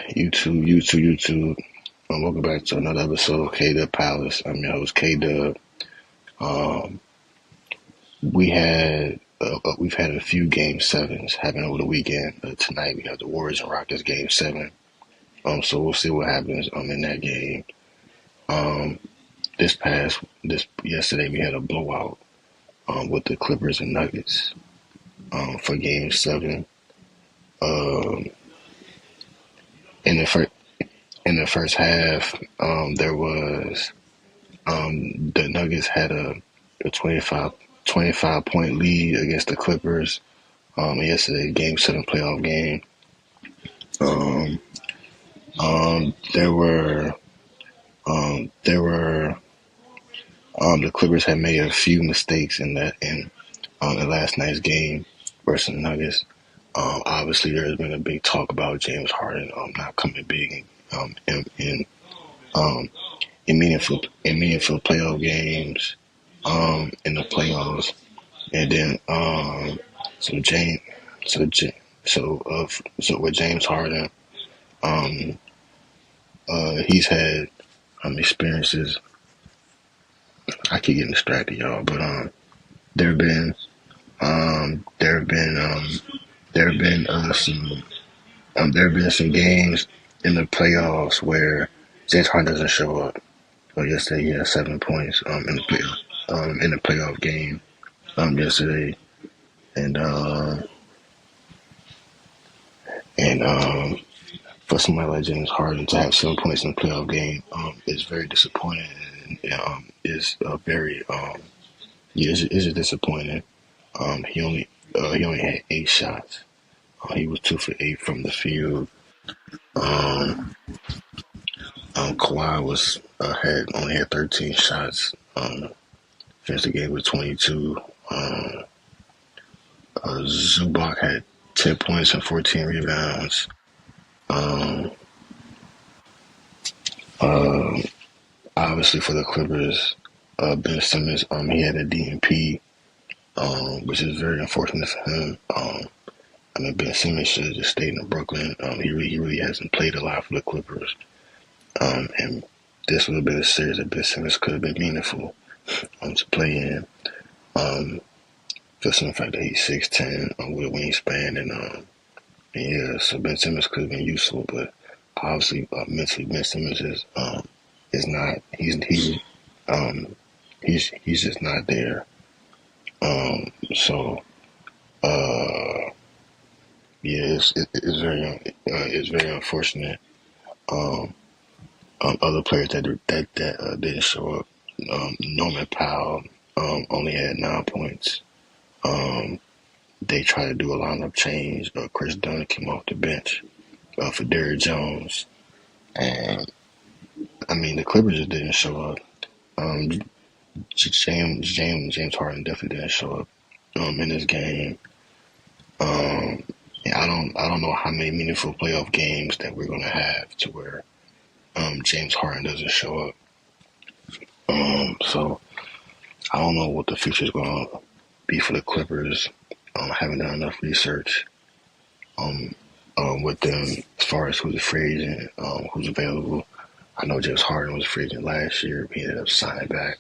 YouTube. Welcome back to another episode of K Dub Palace. I'm your host K Dub. Um, we've had a few game sevens happen over the weekend. Tonight we have the Warriors and Rockets game seven. So we'll see what happens in that game. Um, this yesterday we had a blowout with the Clippers and Nuggets for game seven. Um, in the first half, there was the Nuggets had a 25 point lead against the Clippers yesterday, game seven playoff game. Um, there were the Clippers had made a few mistakes in the last night's game versus the Nuggets. Obviously, there's been a big talk about James Harden not coming big um, in meaningful playoff games in the playoffs, and then so James so J- so with James Harden, um, he's had experiences. I keep getting distracted, y'all, but there have been there have been there have been there have been some games in the playoffs where James Harden doesn't show up. Yesterday he had 7 points in the playoff game yesterday, and and for somebody like James Harden to have 7 points in the playoff game is very disappointing, and is very is disappointing. He only had 8 shots. He was 2 for 8 from the field. Um, Kawhi only had 13 shots. Finished the game with 22. Zubac had 10 points and 14 rebounds. Um, uh, Obviously for the Clippers, Ben Simmons, he had a DNP, which is very unfortunate for him. Ben Simmons should have just stayed in Brooklyn. He really hasn't played a lot for the Clippers. And this would have been a series that Ben Simmons could have been meaningful to play in. Just in the fact that he's 6'10", with a wingspan, and yeah, so Ben Simmons could have been useful, but obviously mentally Ben Simmons is not. Um, he's just not there. So uh, yeah, it's very unfortunate. Um, Other players that didn't show up. Norman Powell only had 9 points. Um, they tried to do a lineup change. Chris Dunn came off the bench for Derrick Jones, and the Clippers just didn't show up. Um, James Harden definitely didn't show up in this game. And I don't know how many meaningful playoff games that we're gonna have to where James Harden doesn't show up. So I don't know what the future is gonna be for the Clippers. I haven't done enough research with them as far as who's a free agent, who's available. I know James Harden was a free agent last year, but he ended up signing back.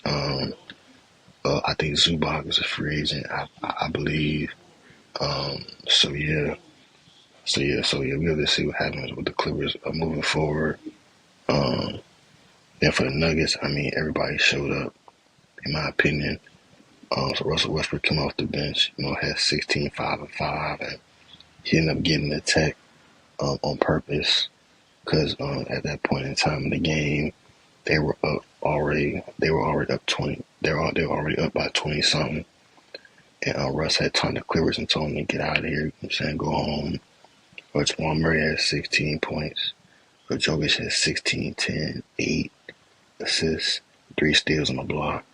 Um, I think Zubac is a free agent, I believe. So yeah, we have to see what happens with the Clippers moving forward. Um, then for the Nuggets, everybody showed up, in my opinion. So Russell Westbrook came off the bench, had 16, 5, and 5, and he ended up getting the tech on purpose because at that point in time in the game, they were up already. They were already up 20. They were already up by 20 something. And Russ had turned the Clippers and told him to get out of here. You know what I'm saying, go home. But Jamal Murray had 16 points. But Jokic had 16, 10, 8 assists, 3 steals on the block.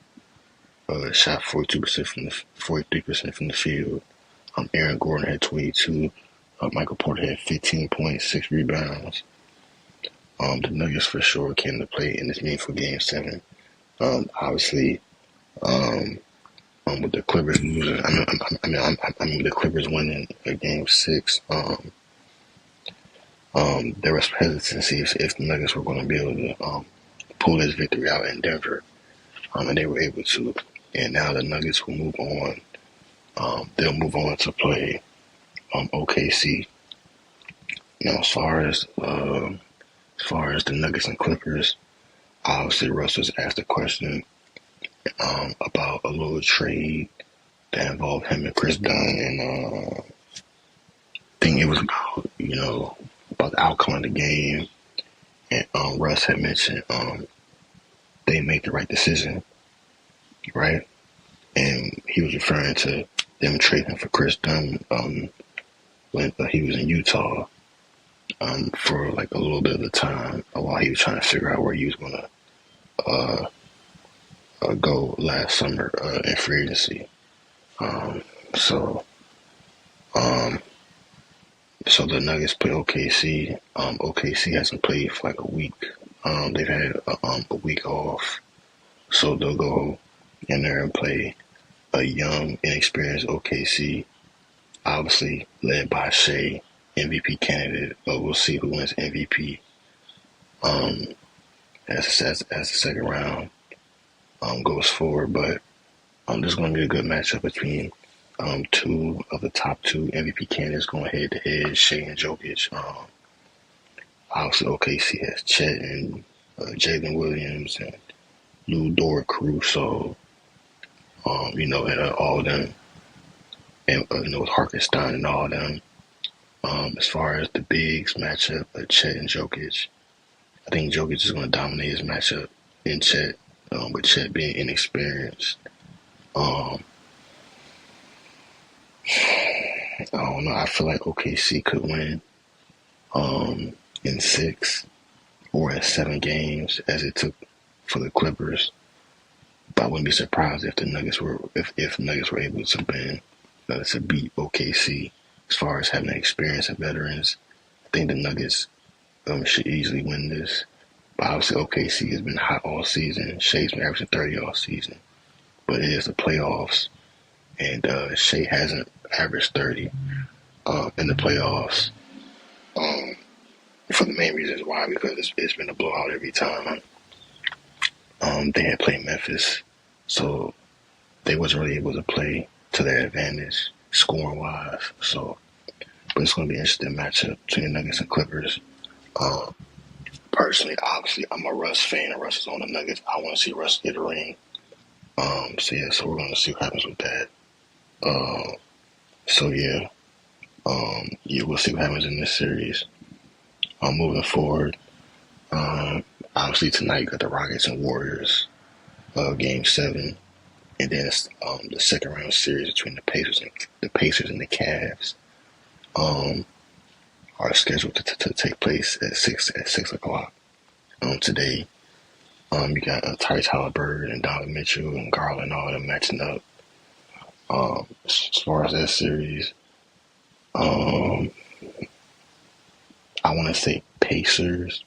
Shot 43% from the field. Aaron Gordon had 22. Michael Porter had 15 points, 6 rebounds. The Nuggets for sure came to play in this meaningful game seven. Obviously, with the Clippers losing, with the Clippers winning game six. There was hesitancy if the Nuggets were going to be able to pull this victory out in Denver, and they were able to. And now the Nuggets will move on. They'll move on to play OKC. Now, as far as the Nuggets and Clippers, obviously Russ was asked a question about a little trade that involved him and Chris Dunn, and I think it was about the outcome of the game. And Russ had mentioned they made the right decision, right? And he was referring to them trading for Chris Dunn when he was in Utah for like a little bit of the time while he was trying to figure out where he was going to go last summer in free agency. So the Nuggets play OKC. OKC hasn't played for like a week. They've had a week off, so they'll go in there and play a young, inexperienced OKC, obviously led by Shea, MVP candidate. But we'll see who wins MVP as the second round goes forward. But there's going to be a good matchup between two of the top two MVP candidates going head to head, Shea and Jokic. Obviously, OKC has Chet and Jalen Williams and Lou Dort, Caruso, and all of them, and with Harkenstein and all of them. As far as the bigs matchup, Chet and Jokic, I think Jokic is going to dominate his matchup in Chet, with Chet being inexperienced. I don't know. I feel like OKC could win in 6 or in 7 games, as it took for the Clippers. But I wouldn't be surprised if the Nuggets were able to beat OKC. As far as having experience and veterans, I think the Nuggets should easily win this. But obviously OKC has been hot all season. Shea's been averaging 30 all season. But it is the playoffs, and Shea hasn't averaged 30 in the playoffs. For the main reasons why, because it's been a blowout every time. They had played Memphis, so they wasn't really able to play to their advantage scoring wise. So, but it's going to be an interesting matchup between the Nuggets and Clippers. Personally, obviously, I'm a Russ fan, and Russ is on the Nuggets. I want to see Russ get a ring. So we're going to see what happens with that. We'll see what happens in this series. Moving forward, obviously tonight you got the Rockets and Warriors, Game 7, and then it's, the second round series between the Pacers and the Cavs are scheduled to take place at 6 o'clock today. You got Tyrese Halliburton and Donovan Mitchell and Garland, all of them matching up. As far as that series, I want to say Pacers,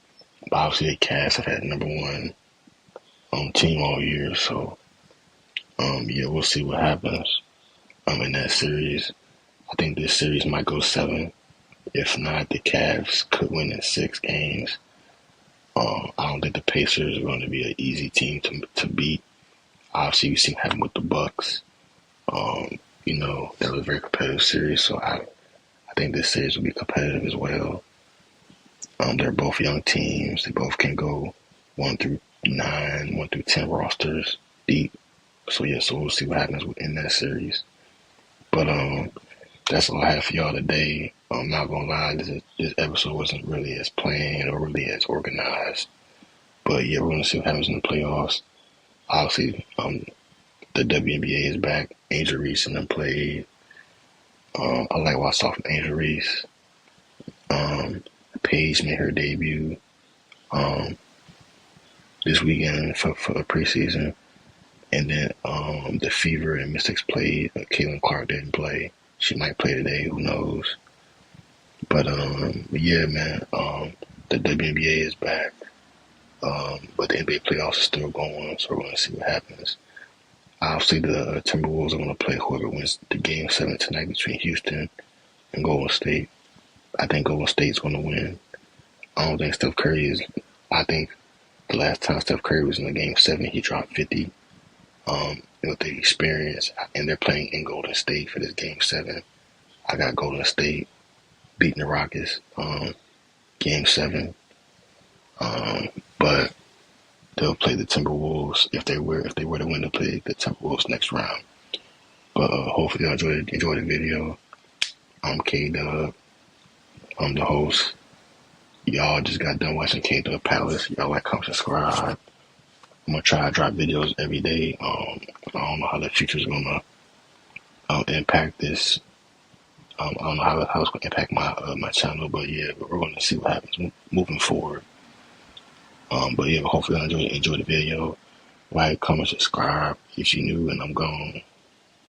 but obviously the Cavs have had number one team all year, so we'll see what happens in that series. I think this series might go 7. If not, the Cavs could win in 6 games. I don't think the Pacers are going to be an easy team to beat. Obviously, we've seen what happened with the Bucks. That was a very competitive series, so I think this series will be competitive as well. They're both young teams. They both can go 1 through 9, 1 through 10 rosters deep. So we'll see what happens in that series. But that's all I have for y'all today. I'm not gonna lie, this episode wasn't really as planned or really as organized. But we're gonna see what happens in the playoffs. Obviously, the WNBA is back. Angel Reese and them played. I like what I saw from Angel Reese. Paige made her debut this weekend for the preseason. And then the Fever and Mystics played. Caitlin Clark didn't play. She might play today, who knows. But man, the WNBA is back. But the NBA playoffs are still going, so we're going to see what happens. Obviously, the Timberwolves are going to play whoever wins the Game 7 tonight between Houston and Golden State. I think Golden State's going to win. I don't think Steph Curry is. I think the last time Steph Curry was in the game 7, he dropped 50. With the experience, and they're playing in Golden State for this game 7. I got Golden State beating the Rockets, game 7. But they'll play the Timberwolves if they were to win. To play the Timberwolves next round. But hopefully y'all enjoy the video. I'm K Dub. I'm the host. Y'all just got done watching K Dub Palace. Y'all like, comment, subscribe. I'm gonna try to drop videos every day. I don't know how the future's gonna impact this. I don't know how it's gonna impact my channel, but yeah, we're gonna see what happens moving forward. But yeah, hopefully I enjoy the video. Like, comment, subscribe if you're new, and I'm gone.